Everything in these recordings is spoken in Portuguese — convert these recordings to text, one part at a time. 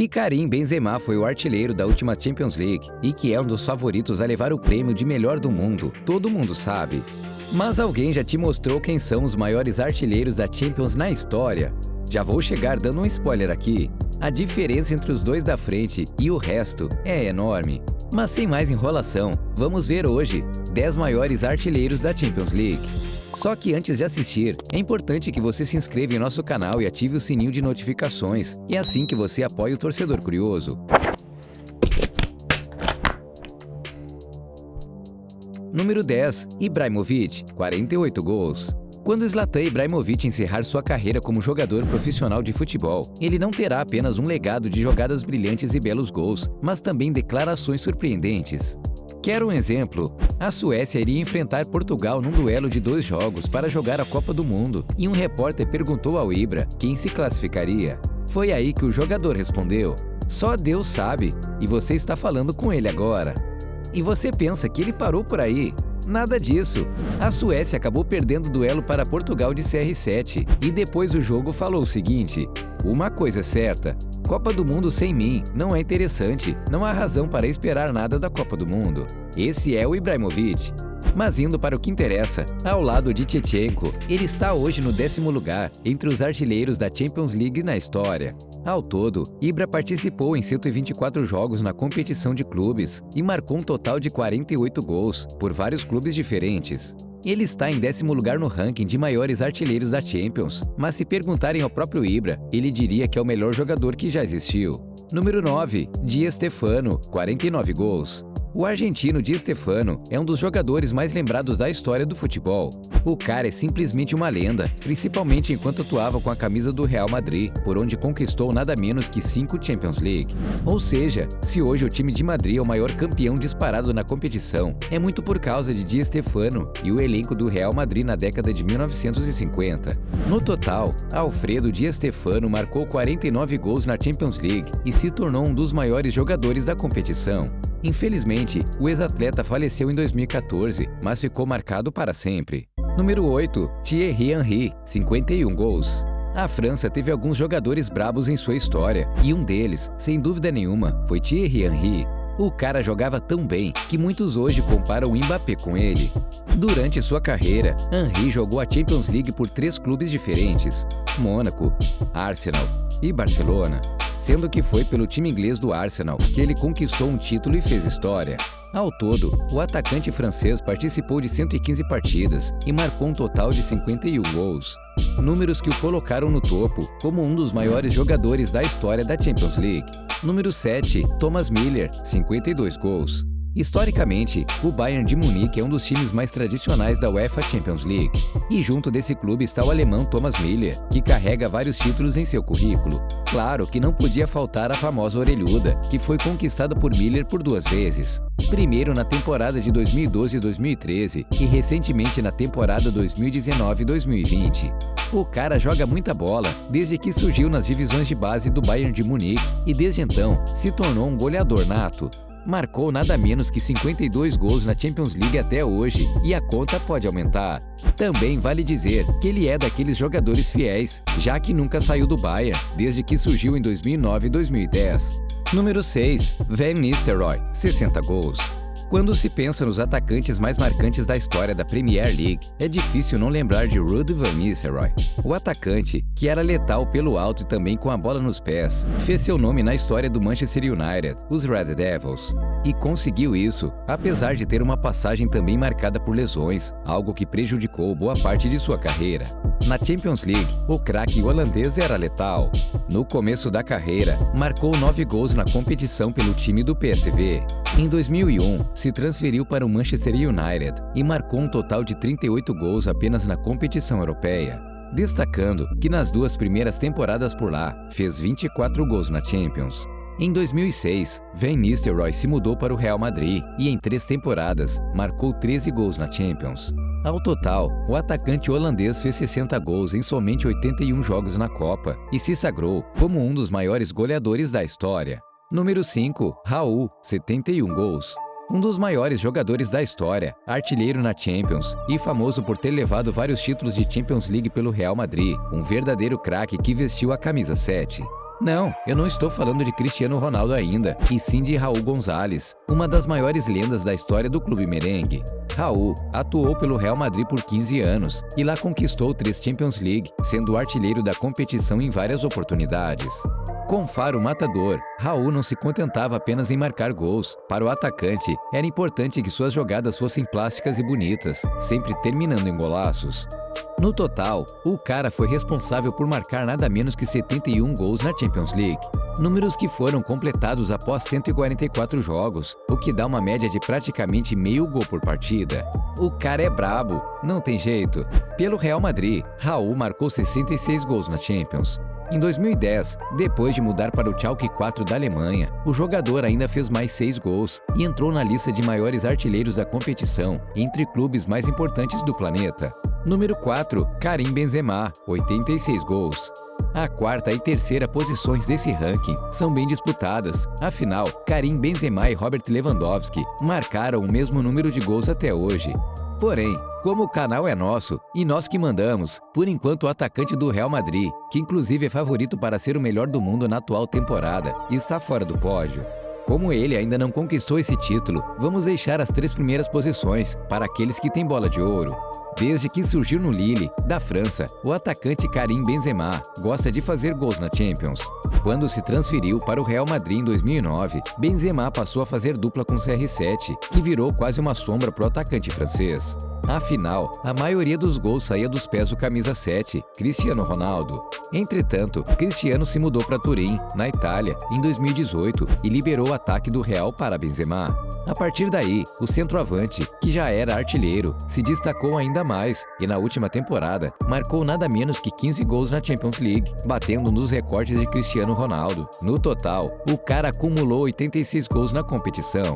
Que Karim Benzema foi o artilheiro da última Champions League e que é um dos favoritos a levar o prêmio de melhor do mundo, todo mundo sabe. Mas alguém já te mostrou quem são os maiores artilheiros da Champions na história? Já vou chegar dando um spoiler aqui. A diferença entre os dois da frente e o resto é enorme. Mas sem mais enrolação, vamos ver hoje 10 maiores artilheiros da Champions League. Só que antes de assistir, é importante que você se inscreva em nosso canal e ative o sininho de notificações. É assim que você apoia o torcedor curioso. Número 10. Ibrahimovic, 48 gols. Quando Zlatan Ibrahimovic encerrar sua carreira como jogador profissional de futebol, ele não terá apenas um legado de jogadas brilhantes e belos gols, mas também declarações surpreendentes. Quer um exemplo? A Suécia iria enfrentar Portugal num duelo de 2 jogos para jogar a Copa do Mundo, e um repórter perguntou ao Ibra quem se classificaria. Foi aí que o jogador respondeu: "Só Deus sabe, e você está falando com ele agora." E você pensa que ele parou por aí? Nada disso. A Suécia acabou perdendo o duelo para Portugal de CR7 e depois do jogo falou o seguinte: "Uma coisa é certa, Copa do Mundo sem mim não é interessante, não há razão para esperar nada da Copa do Mundo." Esse é o Ibrahimovic. Mas indo para o que interessa, ao lado de Shevchenko, ele está hoje no 10º lugar entre os artilheiros da Champions League na história. Ao todo, Ibra participou em 124 jogos na competição de clubes e marcou um total de 48 gols por vários clubes diferentes. Ele está em 10º lugar no ranking de maiores artilheiros da Champions, mas se perguntarem ao próprio Ibra, ele diria que é o melhor jogador que já existiu. Número 9. Di Stéfano, 49 gols. O argentino Di Stéfano é um dos jogadores mais lembrados da história do futebol. O cara é simplesmente uma lenda, principalmente enquanto atuava com a camisa do Real Madrid, por onde conquistou nada menos que 5 Champions League. Ou seja, se hoje o time de Madrid é o maior campeão disparado na competição, é muito por causa de Di Stéfano e o elenco do Real Madrid na década de 1950. No total, Alfredo Di Stéfano marcou 49 gols na Champions League e se tornou um dos maiores jogadores da competição. Infelizmente, o ex-atleta faleceu em 2014, mas ficou marcado para sempre. Número 8. Thierry Henry, 51 gols. A França teve alguns jogadores brabos em sua história, e um deles, sem dúvida nenhuma, foi Thierry Henry. O cara jogava tão bem que muitos hoje comparam o Mbappé com ele. Durante sua carreira, Henry jogou a Champions League por 3 clubes diferentes: Mônaco, Arsenal e Barcelona, sendo que foi pelo time inglês do Arsenal que ele conquistou um título e fez história. Ao todo, o atacante francês participou de 115 partidas e marcou um total de 51 gols. Números que o colocaram no topo como um dos maiores jogadores da história da Champions League. Número 7. Thomas Müller, 52 gols. Historicamente, o Bayern de Munique é um dos times mais tradicionais da UEFA Champions League. E junto desse clube está o alemão Thomas Müller, que carrega vários títulos em seu currículo. Claro que não podia faltar a famosa orelhuda, que foi conquistada por Müller por 2 vezes. Primeiro na temporada de 2012 e 2013 e recentemente na temporada 2019 e 2020. O cara joga muita bola desde que surgiu nas divisões de base do Bayern de Munique e desde então se tornou um goleador nato. Marcou nada menos que 52 gols na Champions League até hoje e a conta pode aumentar. Também vale dizer que ele é daqueles jogadores fiéis, já que nunca saiu do Bayern desde que surgiu em 2009 e 2010. Número 6. Van Nistelrooy, 60 gols. Quando se pensa nos atacantes mais marcantes da história da Premier League, é difícil não lembrar de Ruud van Nistelrooy. O atacante, que era letal pelo alto e também com a bola nos pés, fez seu nome na história do Manchester United, os Red Devils. E conseguiu isso, apesar de ter uma passagem também marcada por lesões, algo que prejudicou boa parte de sua carreira. Na Champions League, o craque holandês era letal. No começo da carreira, marcou 9 gols na competição pelo time do PSV. Em 2001, se transferiu para o Manchester United e marcou um total de 38 gols apenas na competição europeia. Destacando que nas 2 primeiras temporadas por lá, fez 24 gols na Champions. Em 2006, Van Nistelrooy se mudou para o Real Madrid e em 3 temporadas, marcou 13 gols na Champions. Ao total, o atacante holandês fez 60 gols em somente 81 jogos na Copa e se sagrou como um dos maiores goleadores da história. Número 5. Raul, 71 gols. Um dos maiores jogadores da história, artilheiro na Champions e famoso por ter levado vários títulos de Champions League pelo Real Madrid, um verdadeiro craque que vestiu a camisa 7. Não, eu não estou falando de Cristiano Ronaldo ainda, e sim de Raul Gonzalez, uma das maiores lendas da história do clube merengue. Raul atuou pelo Real Madrid por 15 anos e lá conquistou 3 Champions League, sendo o artilheiro da competição em várias oportunidades. Com faro matador, Raul não se contentava apenas em marcar gols. Para o atacante, era importante que suas jogadas fossem plásticas e bonitas, sempre terminando em golaços. No total, o cara foi responsável por marcar nada menos que 71 gols na Champions League. Números que foram completados após 144 jogos, o que dá uma média de praticamente meio gol por partida. O cara é brabo, não tem jeito. Pelo Real Madrid, Raul marcou 66 gols na Champions. Em 2010, depois de mudar para o Schalke 4 da Alemanha, o jogador ainda fez mais 6 gols e entrou na lista de maiores artilheiros da competição, entre clubes mais importantes do planeta. Número 4, Karim Benzema, 86 gols. A quarta e terceira posições desse ranking são bem disputadas, afinal, Karim Benzema e Robert Lewandowski marcaram o mesmo número de gols até hoje. Porém, como o canal é nosso e nós que mandamos, por enquanto o atacante do Real Madrid, que inclusive é favorito para ser o melhor do mundo na atual temporada, está fora do pódio. Como ele ainda não conquistou esse título, vamos deixar as 3 primeiras posições para aqueles que têm bola de ouro. Desde que surgiu no Lille, da França, o atacante Karim Benzema gosta de fazer gols na Champions. Quando se transferiu para o Real Madrid em 2009, Benzema passou a fazer dupla com CR7, que virou quase uma sombra para o atacante francês. Afinal, a maioria dos gols saía dos pés do camisa 7, Cristiano Ronaldo. Entretanto, Cristiano se mudou para Turim, na Itália, em 2018 e liberou o ataque do Real para Benzema. A partir daí, o centroavante, que já era artilheiro, se destacou ainda mais e na última temporada marcou nada menos que 15 gols na Champions League, batendo nos recordes de Cristiano Ronaldo. No total, o cara acumulou 86 gols na competição.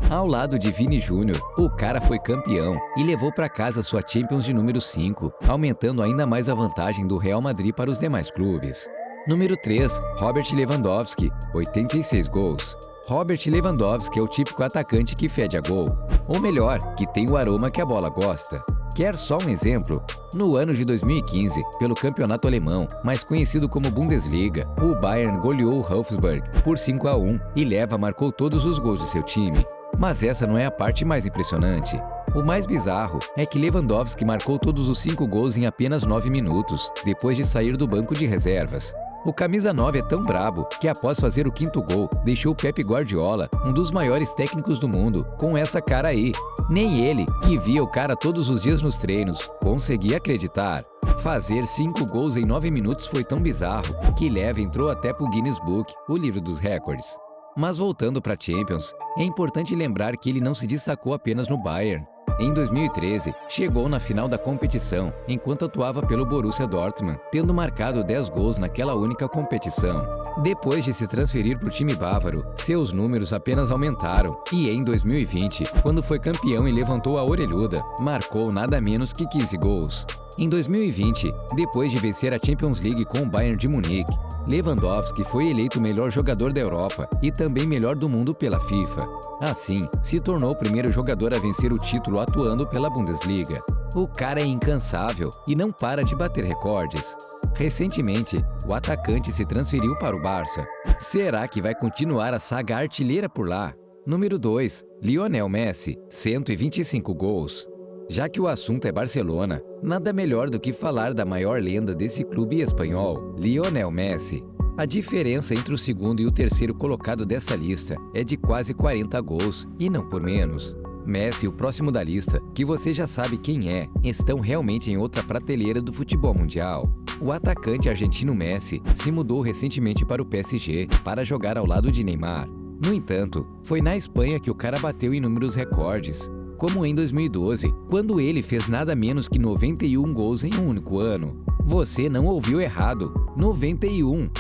Ao lado de Vini Júnior, o cara foi campeão e levou para casa sua Champions de número 5, aumentando ainda mais a vantagem do Real Madrid para os demais clubes. Número 3, Robert Lewandowski, 86 gols. Robert Lewandowski é o típico atacante que fede a gol, ou melhor, que tem o aroma que a bola gosta. Quer só um exemplo? No ano de 2015, pelo campeonato alemão, mais conhecido como Bundesliga, o Bayern goleou o Wolfsburg por 5-1 e Leva marcou todos os gols de seu time. Mas essa não é a parte mais impressionante. O mais bizarro é que Lewandowski marcou todos os 5 gols em apenas 9 minutos, depois de sair do banco de reservas. O camisa 9 é tão brabo que após fazer o 5º gol, deixou Pep Guardiola, um dos maiores técnicos do mundo, com essa cara aí. Nem ele, que via o cara todos os dias nos treinos, conseguia acreditar. Fazer 5 gols em 9 minutos foi tão bizarro que Leva entrou até pro Guinness Book, o livro dos recordes. Mas voltando para Champions, é importante lembrar que ele não se destacou apenas no Bayern. Em 2013, chegou na final da competição, enquanto atuava pelo Borussia Dortmund, tendo marcado 10 gols naquela única competição. Depois de se transferir para o time bávaro, seus números apenas aumentaram, e em 2020, quando foi campeão e levantou a orelhuda, marcou nada menos que 15 gols. Em 2020, depois de vencer a Champions League com o Bayern de Munique, Lewandowski foi eleito o melhor jogador da Europa e também melhor do mundo pela FIFA. Assim, se tornou o primeiro jogador a vencer o título atuando pela Bundesliga. O cara é incansável e não para de bater recordes. Recentemente, o atacante se transferiu para o Barça. Será que vai continuar a saga artilheira por lá? Número 2, Lionel Messi, 125 gols. Já que o assunto é Barcelona, nada melhor do que falar da maior lenda desse clube espanhol, Lionel Messi. A diferença entre o segundo e o terceiro colocado dessa lista é de quase 40 gols, e não por menos. Messi, o próximo da lista, que você já sabe quem é, estão realmente em outra prateleira do futebol mundial. O atacante argentino Messi se mudou recentemente para o PSG para jogar ao lado de Neymar. No entanto, foi na Espanha que o cara bateu inúmeros recordes, como em 2012, quando ele fez nada menos que 91 gols em um único ano. Você não ouviu errado, 91!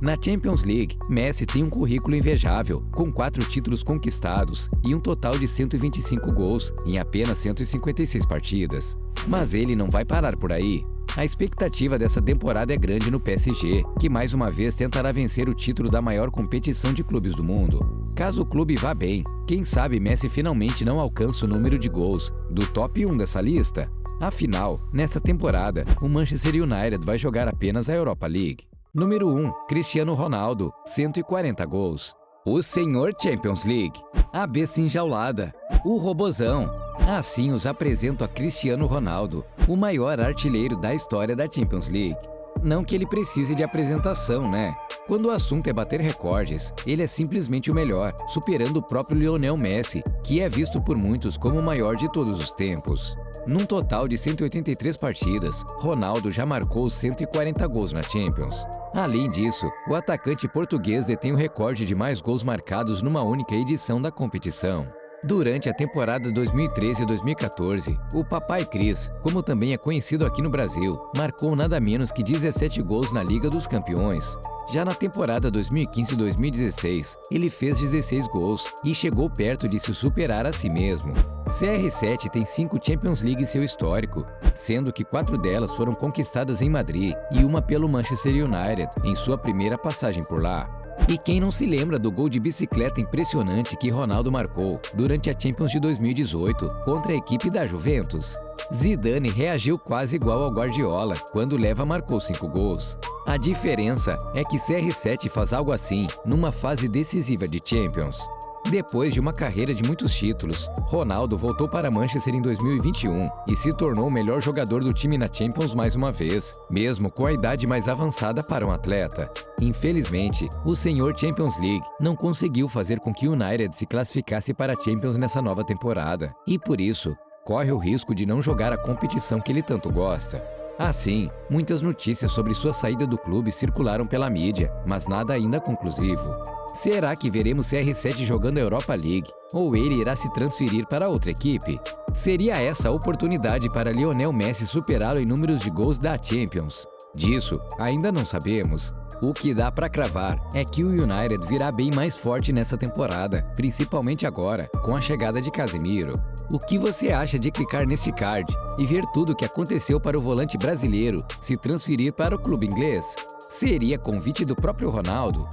Na Champions League, Messi tem um currículo invejável, com 4 títulos conquistados e um total de 125 gols em apenas 156 partidas. Mas ele não vai parar por aí. A expectativa dessa temporada é grande no PSG, que mais uma vez tentará vencer o título da maior competição de clubes do mundo. Caso o clube vá bem, quem sabe Messi finalmente não alcança o número de gols do top 1 dessa lista? Afinal, nesta temporada, o Manchester United vai jogar apenas a Europa League. Número 1. Cristiano Ronaldo, 140 gols. O Senhor Champions League, a besta enjaulada, o robozão. Assim os apresento a Cristiano Ronaldo, o maior artilheiro da história da Champions League. Não que ele precise de apresentação, né? Quando o assunto é bater recordes, ele é simplesmente o melhor, superando o próprio Lionel Messi, que é visto por muitos como o maior de todos os tempos. Num total de 183 partidas, Ronaldo já marcou 140 gols na Champions. Além disso, o atacante português detém o recorde de mais gols marcados numa única edição da competição. Durante a temporada 2013-2014, o Papai Cris, como também é conhecido aqui no Brasil, marcou nada menos que 17 gols na Liga dos Campeões. Já na temporada 2015-2016, ele fez 16 gols e chegou perto de se superar a si mesmo. CR7 tem 5 Champions League em seu histórico, sendo que 4 delas foram conquistadas em Madrid e uma pelo Manchester United, em sua primeira passagem por lá. E quem não se lembra do gol de bicicleta impressionante que Ronaldo marcou durante a Champions de 2018 contra a equipe da Juventus? Zidane reagiu quase igual ao Guardiola quando Leva marcou 5 gols. A diferença é que CR7 faz algo assim numa fase decisiva de Champions. Depois de uma carreira de muitos títulos, Ronaldo voltou para Manchester em 2021 e se tornou o melhor jogador do time na Champions mais uma vez, mesmo com a idade mais avançada para um atleta. Infelizmente, o senhor Champions League não conseguiu fazer com que o United se classificasse para a Champions nessa nova temporada, e por isso, corre o risco de não jogar a competição que ele tanto gosta. Assim, muitas notícias sobre sua saída do clube circularam pela mídia, mas nada ainda conclusivo. Será que veremos CR7 jogando a Europa League? Ou ele irá se transferir para outra equipe? Seria essa a oportunidade para Lionel Messi superá-lo em números de gols da Champions? Disso, ainda não sabemos. O que dá para cravar é que o United virá bem mais forte nessa temporada, principalmente agora, com a chegada de Casemiro. O que você acha de clicar neste card e ver tudo o que aconteceu para o volante brasileiro se transferir para o clube inglês? Seria convite do próprio Ronaldo?